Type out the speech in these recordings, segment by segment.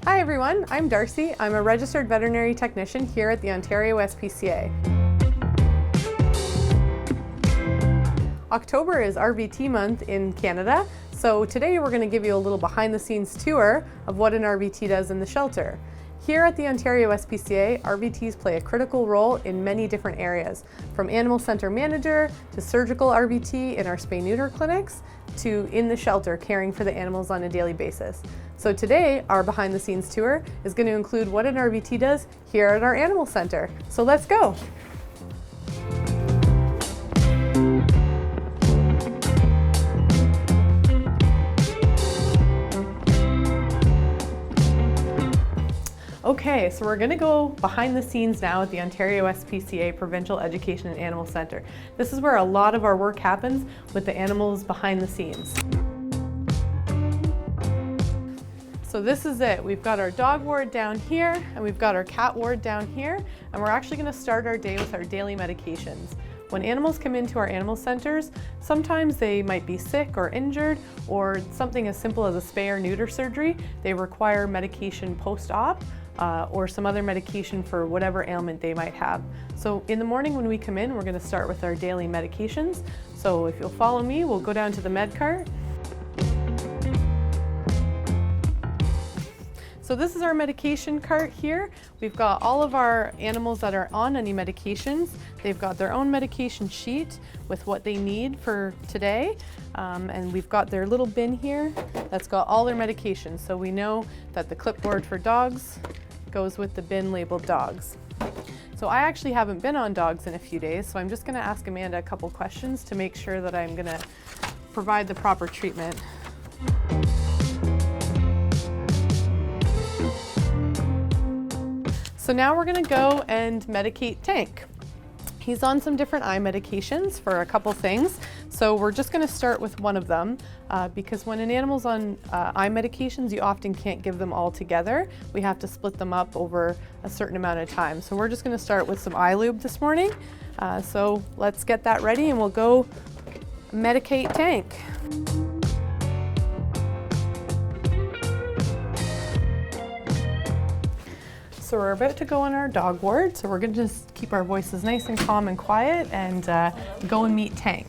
Hi everyone, I'm Darcy. I'm a Registered Veterinary Technician here at the Ontario SPCA. October is RVT Month in Canada, so today we're going to give you a little behind-the-scenes tour of what an RVT does in the shelter. Here at the Ontario SPCA, RVTs play a critical role in many different areas, from animal center manager to surgical RVT in our spay-neuter clinics to in the shelter caring for the animals on a daily basis. So today, our behind-the-scenes tour is going to include what an RVT does here at our animal center. So let's go! Okay, so we're going to go behind the scenes now at the Ontario SPCA Provincial Education and Animal Centre. This is where a lot of our work happens with the animals behind the scenes. So this is it. We've got our dog ward down here and we've got our cat ward down here, and we're actually going to start our day with our daily medications. When animals come into our animal centers, sometimes they might be sick or injured, or something as simple as a spay or neuter surgery. They require medication post-op or some other medication for whatever ailment they might have. So in the morning when we come in, we're going to start with our daily medications. So if you'll follow me, we'll go down to the med cart. So this is our medication cart here. We've got all of our animals that are on any medications. They've got their own medication sheet with what they need for today. And we've got their little bin here that's got all their medications. So we know that the clipboard for dogs goes with the bin labeled dogs. So I actually haven't been on dogs in a few days, so I'm just gonna ask Amanda a couple questions to make sure that I'm gonna provide the proper treatment. So now we're gonna go and medicate Tank. He's on some different eye medications for a couple things. So we're just gonna start with one of them because when an animal's on eye medications, you often can't give them all together. We have to split them up over a certain amount of time. So we're just gonna start with some eye lube this morning. So let's get that ready and we'll go medicate Tank. So we're about to go on our dog ward, so we're going to just keep our voices nice and calm and quiet and go and meet Tank.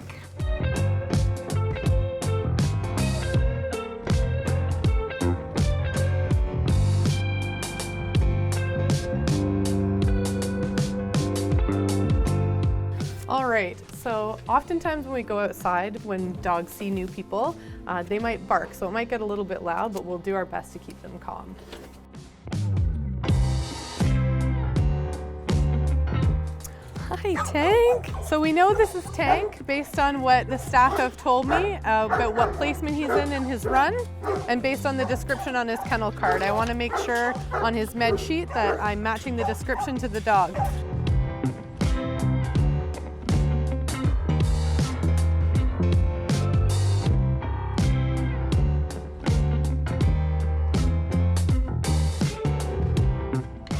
All right, so oftentimes when we go outside, when dogs see new people, they might bark, so it might get a little bit loud, but we'll do our best to keep them calm. Hi, Tank. So we know this is Tank based on what the staff have told me about what placement he's in his run, and based on the description on his kennel card. I want to make sure on his med sheet that I'm matching the description to the dog.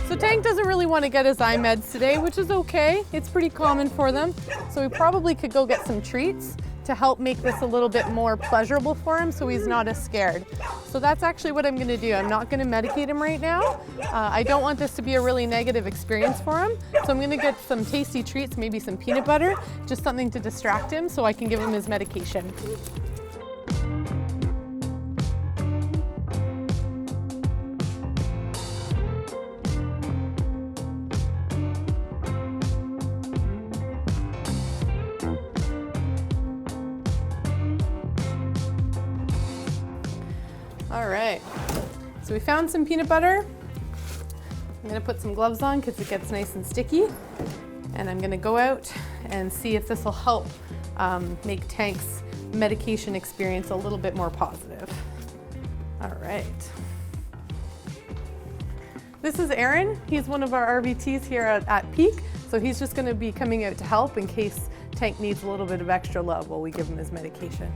So Tank doesn't really want to get his eye meds today, which is okay. It's pretty common for them. So we probably could go get some treats to help make this a little bit more pleasurable for him so he's not as scared. So that's actually what I'm going to do. I'm not going to medicate him right now. I don't want this to be a really negative experience for him. So I'm going to get some tasty treats, maybe some peanut butter, just something to distract him so I can give him his medication. All right, so we found some peanut butter. I'm gonna put some gloves on because it gets nice and sticky. And I'm gonna go out and see if this will help make Tank's medication experience a little bit more positive. All right. This is Aaron. He's one of our RVTs here at Peak. So he's just gonna be coming out to help in case Tank needs a little bit of extra love while we give him his medication.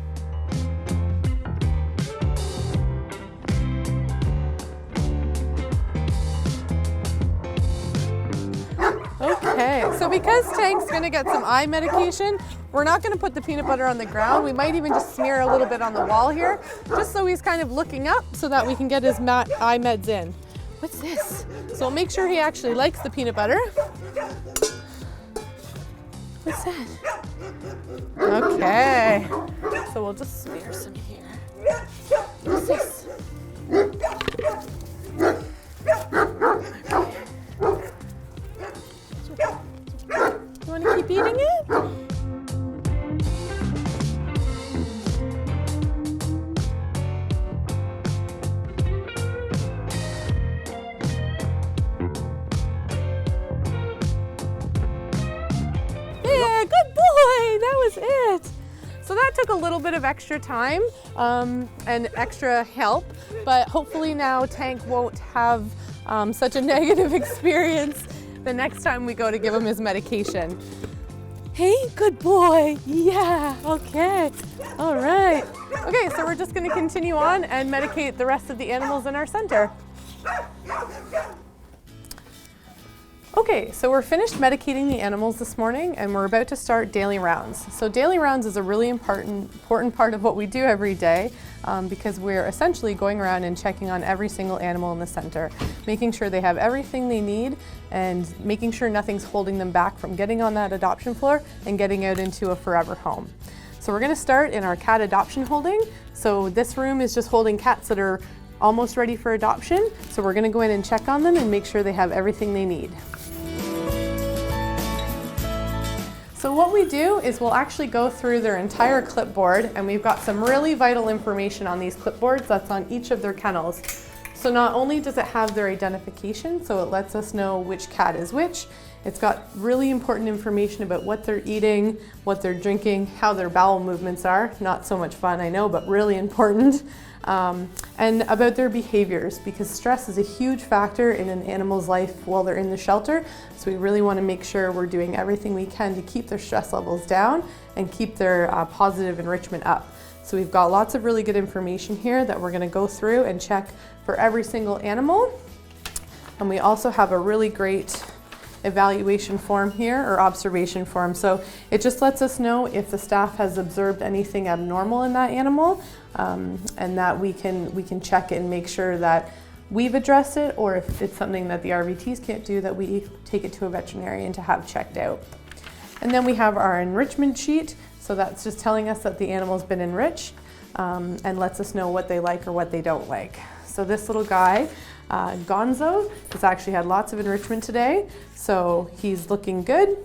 Okay, so because Tank's gonna get some eye medication, we're not gonna put the peanut butter on the ground. We might even just smear a little bit on the wall here, just so he's kind of looking up so that we can get his eye meds in. What's this? So we'll make sure he actually likes the peanut butter. What's that? Okay. So we'll just smear some here. What's this? You want to keep eating it? It. So that took a little bit of extra time and extra help, but hopefully now Tank won't have such a negative experience the next time we go to give him his medication. Hey, good boy. Yeah, okay. All right. Okay, so we're just gonna continue on and medicate the rest of the animals in our center. Okay, so we're finished medicating the animals this morning and we're about to start daily rounds. So daily rounds is a really important part of what we do every day because we're essentially going around and checking on every single animal in the center, making sure they have everything they need and making sure nothing's holding them back from getting on that adoption floor and getting out into a forever home. So we're gonna start in our cat adoption holding. So this room is just holding cats that are almost ready for adoption. So we're gonna go in and check on them and make sure they have everything they need. So what we do is we'll actually go through their entire clipboard, and we've got some really vital information on these clipboards that's on each of their kennels. So not only does it have their identification, so it lets us know which cat is which, it's got really important information about what they're eating, what they're drinking, how their bowel movements are, not so much fun I know, but really important, and about their behaviors, because stress is a huge factor in an animal's life while they're in the shelter. So we really want to make sure we're doing everything we can to keep their stress levels down and keep their positive enrichment up. So we've got lots of really good information here that we're going to go through and check for every single animal. And we also have a really great evaluation form here, or observation form. So it just lets us know if the staff has observed anything abnormal in that animal, and that we can check it and make sure that we've addressed it, or if it's something that the RVTs can't do, that we take it to a veterinarian to have checked out. And then we have our enrichment sheet. So that's just telling us that the animal's been enriched and lets us know what they like or what they don't like. So this little guy, Gonzo, has actually had lots of enrichment today, so he's looking good.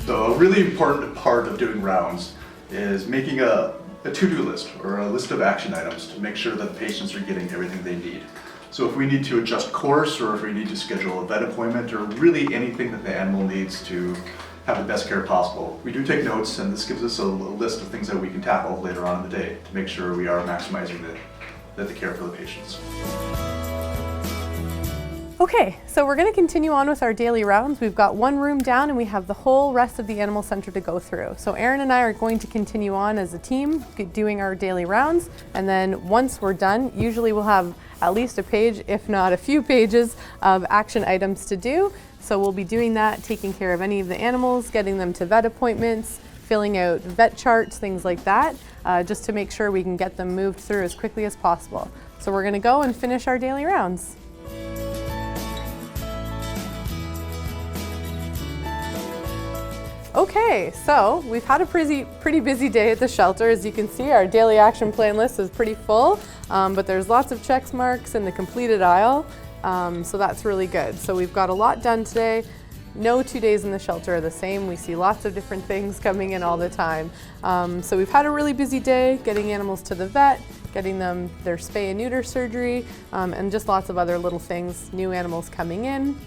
So a really important part of doing rounds is making a to-do list or a list of action items to make sure that the patients are getting everything they need. So if we need to adjust course, or if we need to schedule a vet appointment, or really anything that the animal needs to have the best care possible, we do take notes, and this gives us a list of things that we can tackle later on in the day to make sure we are maximizing the care for the patients. Okay, so we're going to continue on with our daily rounds. We've got one room down and we have the whole rest of the animal center to go through. So Aaron and I are going to continue on as a team doing our daily rounds, and then once we're done, usually we'll have at least a page, if not a few pages, of action items to do. So we'll be doing that, taking care of any of the animals, getting them to vet appointments, filling out vet charts, things like that, just to make sure we can get them moved through as quickly as possible. So we're going to go and finish our daily rounds. Okay, so we've had a pretty busy day at the shelter. As you can see, our daily action plan list is pretty full, but there's lots of check marks in the completed aisle, so that's really good. So we've got a lot done today. No 2 days in the shelter are the same. We see lots of different things coming in all the time. So we've had a really busy day getting animals to the vet, getting them their spay and neuter surgery, and just lots of other little things, new animals coming in.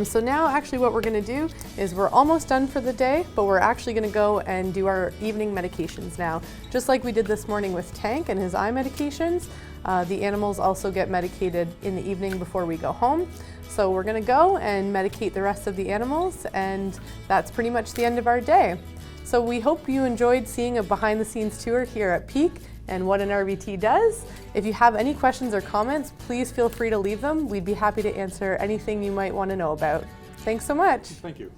So now actually what we're going to do is we're almost done for the day, but we're actually going to go and do our evening medications now. Just like we did this morning with Tank and his eye medications, The animals also get medicated in the evening before we go home. So we're gonna go and medicate the rest of the animals, and that's pretty much the end of our day. So we hope you enjoyed seeing a behind the scenes tour here at Peak and what an RVT does. If you have any questions or comments, please feel free to leave them. We'd be happy to answer anything you might want to know about. Thanks so much. Thank you.